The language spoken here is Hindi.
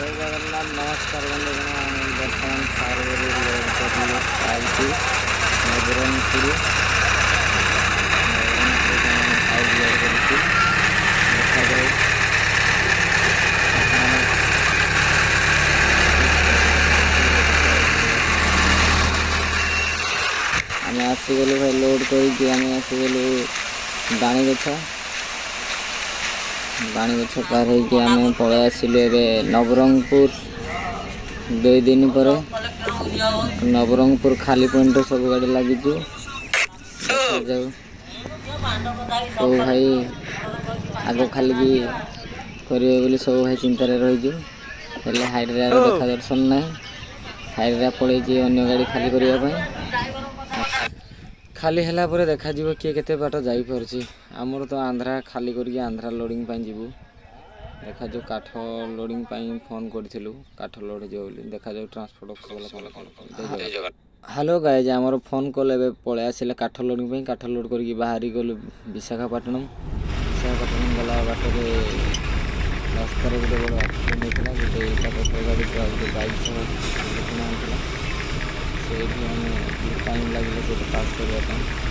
जय जगन्नाथ नमस्कार बंधुगण आम बर्तमान सारगरी लोड कर आई नवरंगपुर आम आसीगलु भाई लोड करके आम आसीगलु बाणी गछ पार होगी आम पलि आसिलु ए नवरंगपुर 2 दिन पर नवरंगपुर खाली पॉइंट सब गाड़ी लगी जाऊ सब भाई आग खाली की करेंगे बोली सब भाई चिंतार रही हाइड्रा देखा दर्शन ना हाइड्रा पड़े अन्य गाड़ी खाली करने खाली है पर देखा किए केते बाट जापर आमर तो आंध्रा खाली करके आंध्रा लोडिंग जीवु देखा जो काठ लोडिंग फोन करूँ काठ लोड हो देखा जो ट्रांसपोर्ट हेलो गाइज आमर फोन कल ए पलि आसिले काठ लोडिंग काठ लोड करके बाहरी गलु विशाखापट्टनम गला बाटर रास्तार गोटे बड़ एक्सीडेंट होता गोटे गाड़ी गोटे बाइक सह से टाइम लगे पास करने।